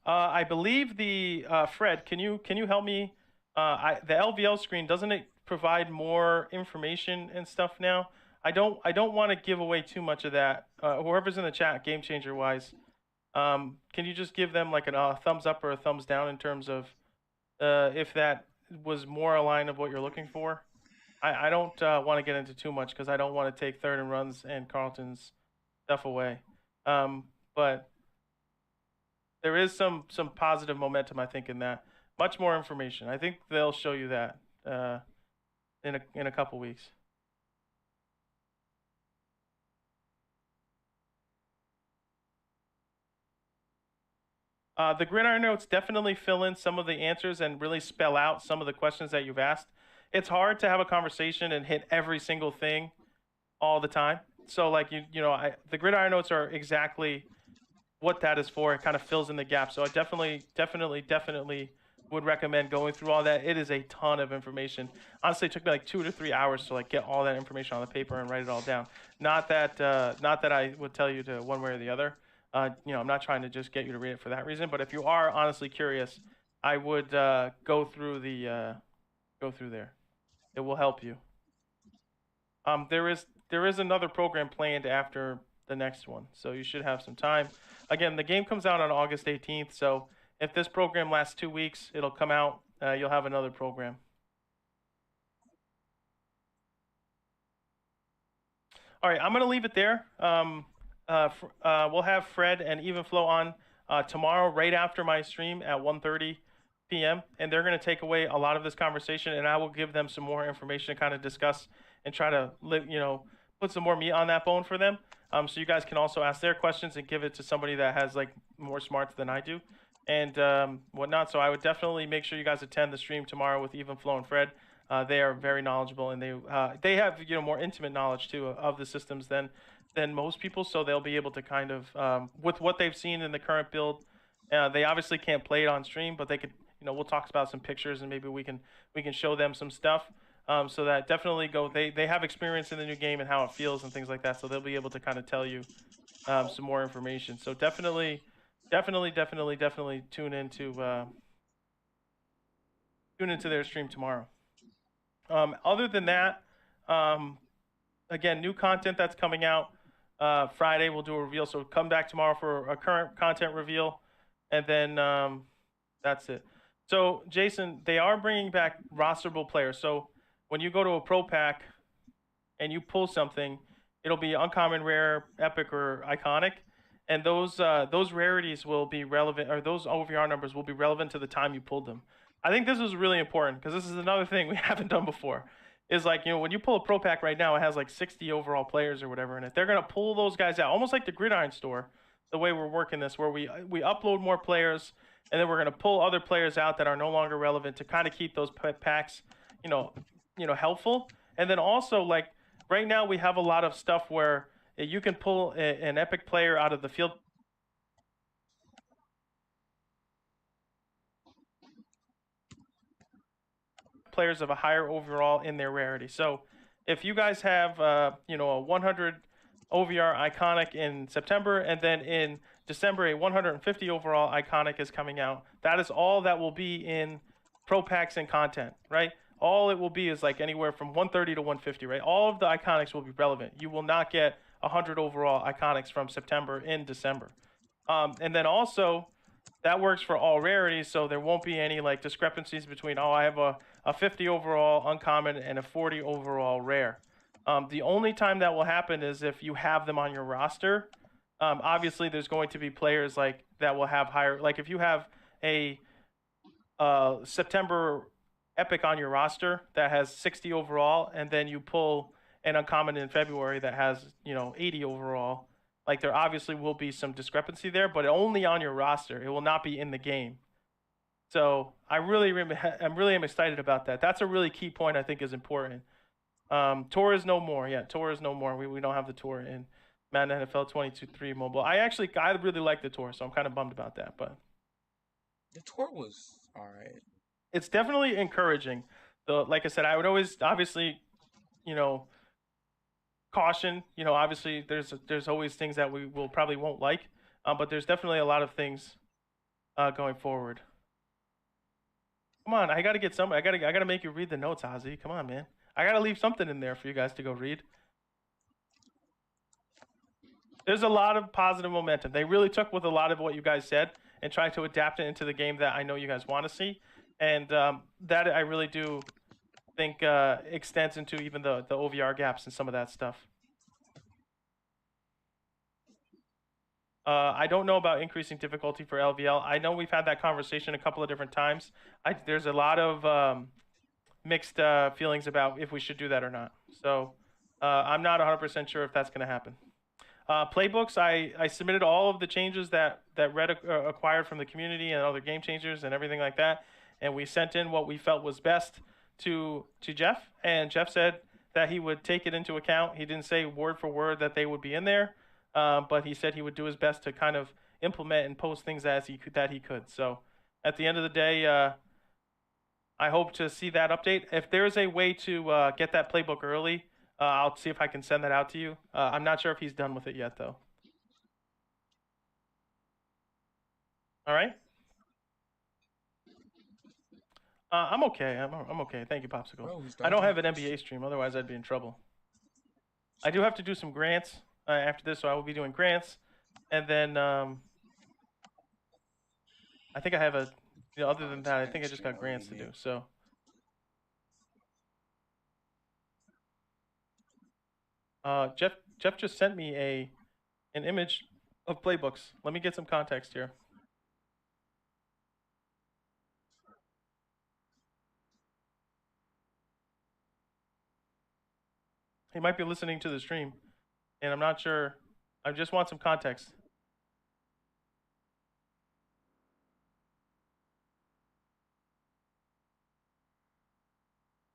I believe the Fred, can you help me? The LVL screen, doesn't it provide more information and stuff now? I don't want to give away too much of that. Whoever's in the chat, game changer wise, Can you just give them like a thumbs up or a thumbs down in terms of if that was more aligned of what you're looking for? I don't want to get into too much because I don't want to take third and runs and Carlton's stuff away. But there is some positive momentum, I think, in that. Much more information. I think they'll show you that in a couple weeks. The gridiron notes definitely fill in some of the answers and really spell out some of the questions that you've asked. It's hard to have a conversation and hit every single thing all the time. So like the gridiron notes are exactly what that is for. It kind of fills in the gaps. So I definitely would recommend going through all that. It is a ton of information. Honestly, it took me like 2 to 3 hours to like get all that information on the paper and write it all down. Not that I would tell you to one way or the other. I'm not trying to just get you to read it for that reason. But if you are honestly curious, I would go through there. It will help you. There is another program planned after the next one, so you should have some time. Again, the game comes out on August 18th, so if this program lasts 2 weeks, it'll come out. You'll have another program. All right, I'm going to leave it there. We'll have Fred and Evenflow on tomorrow right after my stream at 1:30 p.m. and they're going to take away a lot of this conversation, and I will give them some more information to kind of discuss and try to put some more meat on that bone for them. So you guys can also ask their questions and give it to somebody that has like more smarts than I do and whatnot. So I would definitely make sure you guys attend the stream tomorrow with Evenflow and Fred. They are very knowledgeable, and they have more intimate knowledge too of the systems than most people. So they'll be able to kind of with what they've seen in the current build. They obviously can't play it on stream, but they could. We'll talk about some pictures and maybe we can show them some stuff. So that definitely they have experience in the new game and how it feels and things like that. So they'll be able to kind of tell you some more information. So definitely tune into their stream tomorrow. Other than that, again, new content that's coming out. Friday we'll do a reveal. So come back tomorrow for a current content reveal, and then that's it. So, Jason, they are bringing back rosterable players. So when you go to a pro pack and you pull something, it'll be uncommon, rare, epic, or iconic. And those rarities will be relevant, or those OVR numbers will be relevant to the time you pulled them. I think this is really important because this is another thing we haven't done before. Is like, when you pull a pro pack right now, it has like 60 overall players or whatever in it. They're going to pull those guys out, almost like the Gridiron store, the way we're working this, where we upload more players, and then we're going to pull other players out that are no longer relevant to kind of keep those packs, helpful. And then also, like, right now we have a lot of stuff where you can pull an epic player out of the field players of a higher overall in their rarity. So if you guys have, a 100 OVR iconic in September, and then in December a 150 overall iconic is coming out, that is all that will be in pro packs and content, right? All it will be is like anywhere from 130 to 150, right? All of the iconics will be relevant. You will not get 100 overall iconics from September in December. And then also, that works for all rarities, so there won't be any like discrepancies between, I have a 50 overall uncommon and a 40 overall rare. The only time that will happen is if you have them on your roster. Obviously, there's going to be players like that will have higher. Like if you have a September epic on your roster that has 60 overall, and then you pull an uncommon in February that has 80 overall. Like there obviously will be some discrepancy there, but only on your roster. It will not be in the game. So I'm really excited about that. That's a really key point I think is important. Tour is no more. Yeah, Tour is no more. We don't have the Tour in Madden NFL 22-3 mobile. I really like the Tour, so I'm kind of bummed about that. But the Tour was all right. It's definitely encouraging. Like I said, I would always obviously, caution. Obviously there's always things that we probably won't like, but there's definitely a lot of things going forward. Come on, I gotta get some. I gotta make you read the notes, Ozzy. Come on, man. I gotta leave something in there for you guys to go read. There's a lot of positive momentum. They really took with a lot of what you guys said and tried to adapt it into the game that I know you guys want to see, and that I really do think extends into even the OVR gaps and some of that stuff. I don't know about increasing difficulty for LVL. I know we've had that conversation a couple of different times. There's a lot of mixed feelings about if we should do that or not. So I'm not 100% sure if that's going to happen. Playbooks, I submitted all of the changes that Red acquired from the community and other game changers and everything like that, and we sent in what we felt was best to Jeff, and Jeff said that he would take it into account. He didn't say word for word that they would be in there, but he said he would do his best to kind of implement and post things as he could. So at the end of the day, I hope to see that update. If there is a way to get that playbook early, I'll see if I can send that out to you. I'm not sure if he's done with it yet, though. All right. I'm okay. I'm okay. Thank you, Popsicle. Bro, I don't have an NBA stream, otherwise I'd be in trouble. I do have to do some grants after this, so I will be doing grants, and then I think I have a. You know, other than that, I think I just got grants to do. So. Jeff just sent me an image of playbooks. Let me get some context here. He might be listening to the stream, and I'm not sure. I just want some context.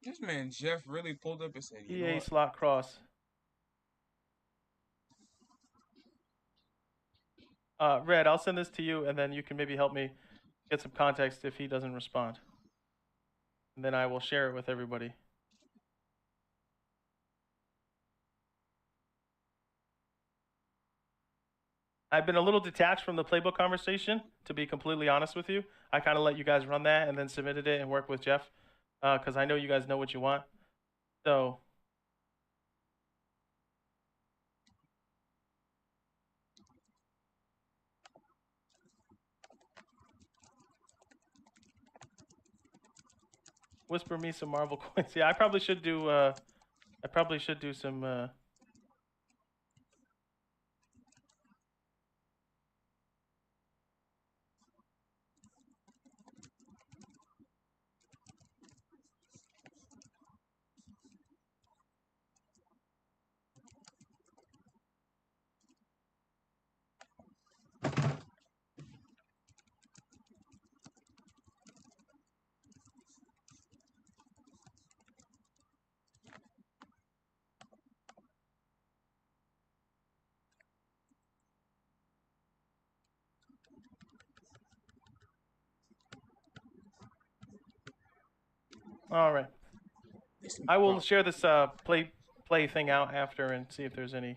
This man Jeff really pulled up and said, "You know EA what? slot cross. Red, I'll send this to you, and then you can maybe help me get some context if he doesn't respond. And then I will share it with everybody. I've been a little detached from the playbook conversation, to be completely honest with you. I kind of let you guys run that and then submitted it and worked with Jeff, because I know you guys know what you want. So... Whisper me some Marvel coins. Yeah, I probably should do some All right. I will share this play thing out after and see if there's any.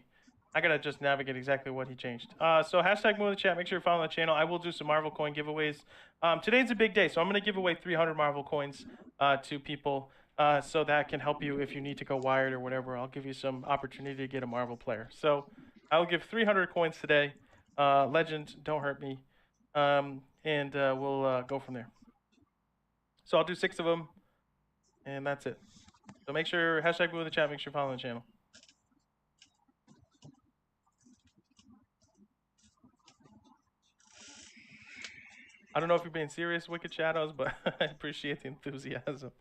I gotta just navigate exactly what he changed. So hashtag move in the chat. Make sure you're following the channel. I will do some Marvel coin giveaways. Today's a big day, so I'm gonna give away 300 Marvel coins to people. So that can help you if you need to go wired or whatever. I'll give you some opportunity to get a Marvel player. So I'll give 300 coins today. Legend, don't hurt me. And we'll go from there. So I'll do 6 of them, and that's it. So make sure, hashtag move in the chat, make sure you're following the channel. I don't know if you're being serious, Wicked Shadows, but I appreciate the enthusiasm.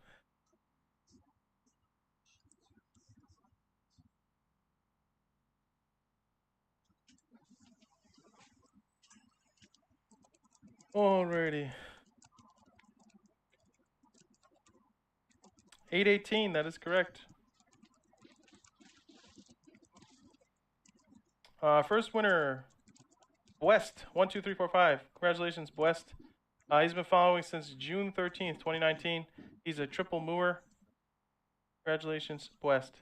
Alrighty. 818, that is correct. First winner, West 12345. Congratulations, West. He's been following since June 13th, 2019. He's a triple mover. Congratulations, West.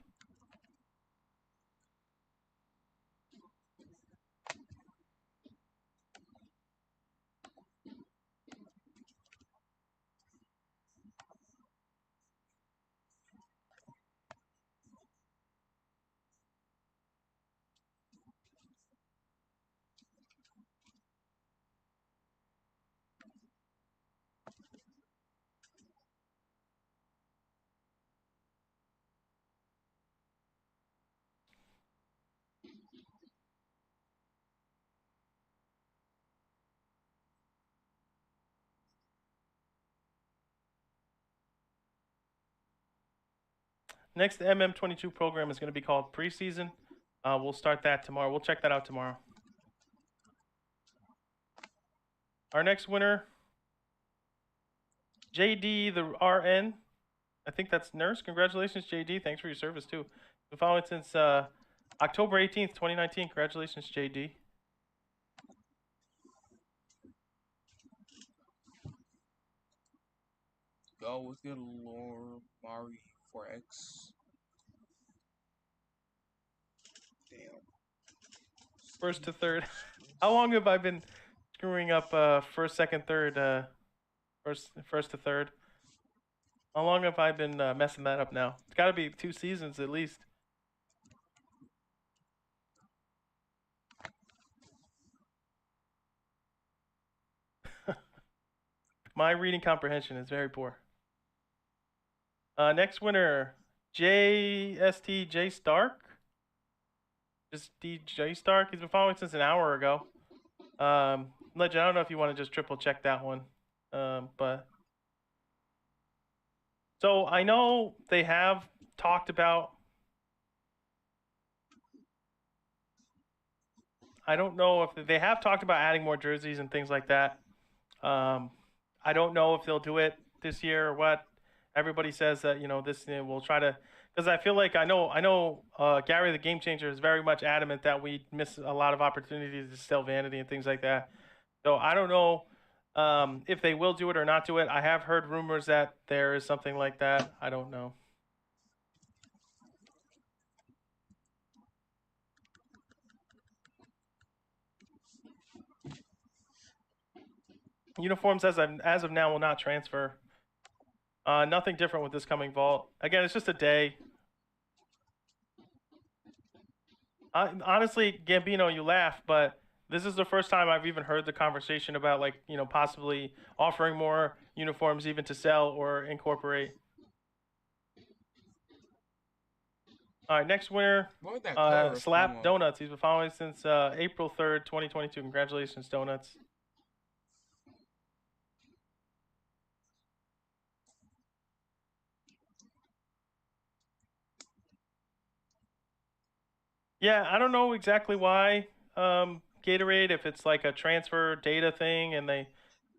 Next MM22 program is going to be called Preseason. We'll start that tomorrow. We'll check that out tomorrow. Our next winner, JD the RN. I think that's Nurse. Congratulations, JD. Thanks for your service, too. Been following since October 18th, 2019. Congratulations, JD. Go with your Lord Mari 4X. Damn. First to third. How long have I been screwing up first, second, third, first to third? How long have I been messing that up now? It's got to be 2 seasons at least. My reading comprehension is very poor. Next winner, JSTJ Stark. Just DJ Stark. He's been following since an hour ago. Legend, I don't know if you want to just triple check that one. But so I know they have talked about. I don't know if they have talked about adding more jerseys and things like that. I don't know if they'll do it this year or what. Everybody says that this we'll try to, because I feel like I know Gary the Game Changer is very much adamant that we miss a lot of opportunities to sell vanity and things like that. So I don't know if they will do it or not do it. I have heard rumors that there is something like that. I don't know. Uniforms as of now will not transfer. Nothing different with this coming vault. Again, it's just a day. Honestly, Gambino, you laugh, but this is the first time I've even heard the conversation about possibly offering more uniforms even to sell or incorporate. All right, next winner, Slap Donuts. He's been following since April 3rd, 2022. Congratulations, Donuts. Yeah, I don't know exactly why Gatorade, if it's like a transfer data thing, and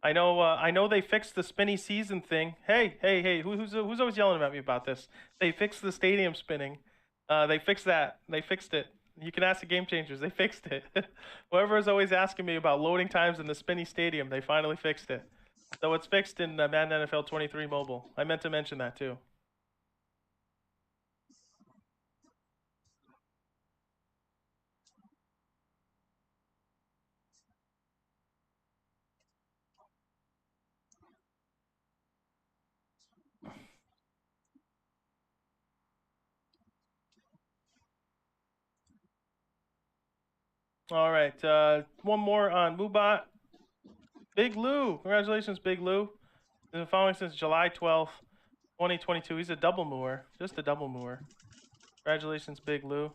I know they fixed the spinny season thing. Hey, who's always yelling at me about this? They fixed the stadium spinning. They fixed that. They fixed it. You can ask the Game Changers. They fixed it. Whoever is always asking me about loading times in the spinny stadium, they finally fixed it. So it's fixed in Madden NFL 23 mobile. I meant to mention that too. All right, one more on Mubot. Big Lou, congratulations, Big Lou. He's been following since July 12th, 2022. He's a double mover, just a double mover. Congratulations, Big Lou.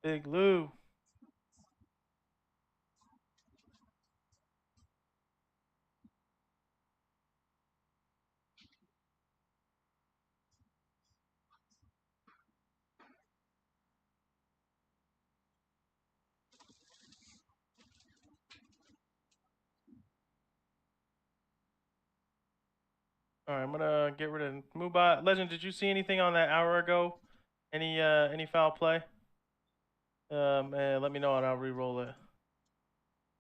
Big Lou. All right, I'm gonna get rid of Mubot. Legend, did you see anything on that hour ago? Any foul play? Let me know and I'll re-roll it.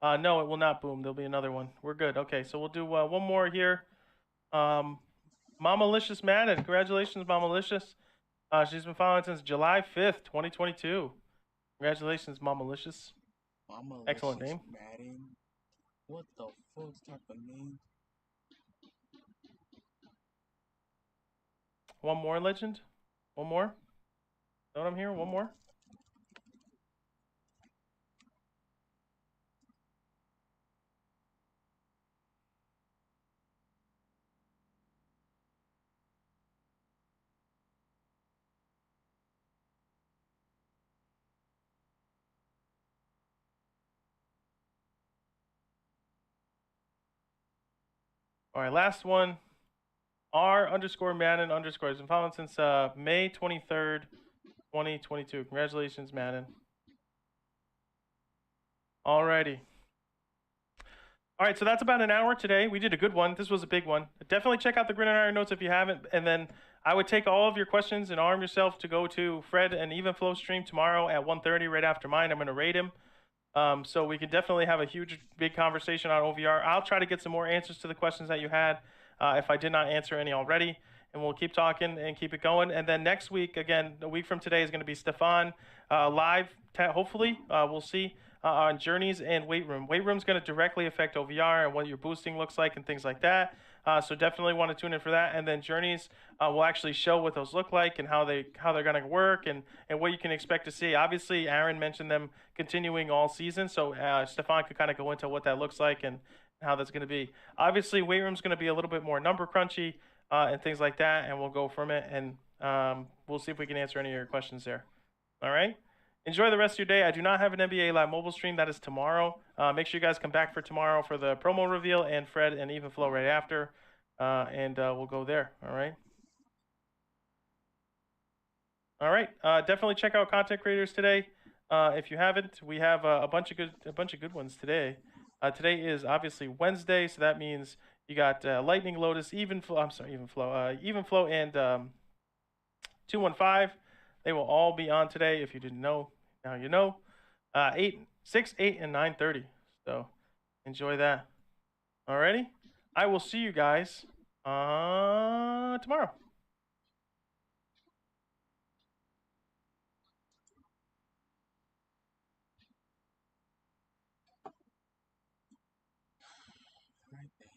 No, it will not boom. There'll be another one. We're good. Okay, so we'll do one more here. Mamalicious Madden. Congratulations, Mamalicious. She's been following since July 5th, 2022. Congratulations, Mamalicious. Excellent name. Madden. What the fuck type of name? One more, Legend? One more? Know what I'm hearing? One more? All right, last one. R_Madden_ has been following since May 23rd, 2022. Congratulations, Madden. Alrighty. All right, so that's about an hour today. We did a good one. This was a big one. Definitely check out the Grid and Iron notes if you haven't. And then I would take all of your questions and arm yourself to go to Fred and Evenflow stream tomorrow at 1:30 right after mine. I'm going to rate him. So we can definitely have a huge, big conversation on OVR. I'll try to get some more answers to the questions that you had if I did not answer any already. And we'll keep talking and keep it going. And then next week, again, a week from today is going to be Stefan live, hopefully. We'll see. On Journeys and Weight Room. Weight Room's going to directly affect OVR and what your boosting looks like and things like that. So definitely want to tune in for that. And then Journeys will actually show what those look like and how they're going to work and what you can expect to see. Obviously, Aaron mentioned them continuing all season, so Stefan could kind of go into what that looks like and how that's going to be. Obviously, Weight Room's going to be a little bit more number crunchy and things like that, and we'll go from it, and we'll see if we can answer any of your questions there. All right? Enjoy the rest of your day. I do not have an NBA Live mobile stream. That is tomorrow. Make sure you guys come back for tomorrow for the promo reveal and Fred and Evenflow right after. And we'll go there. All right. All right. Definitely check out Content Creators today. If you haven't, we have a bunch of good ones today. Today is obviously Wednesday, so that means you got Lightning Lotus, Evenflow, and 215. They will all be on today. If you didn't know, now you know. 6, 8, and 9:30. So enjoy that. Alrighty. I will see you guys tomorrow. Right there.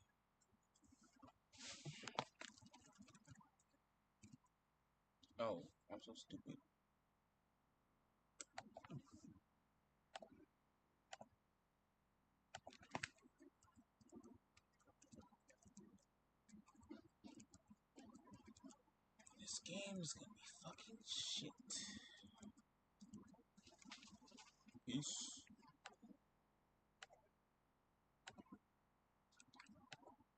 Oh, I'm so stupid. This game is gonna be fucking shit. Peace.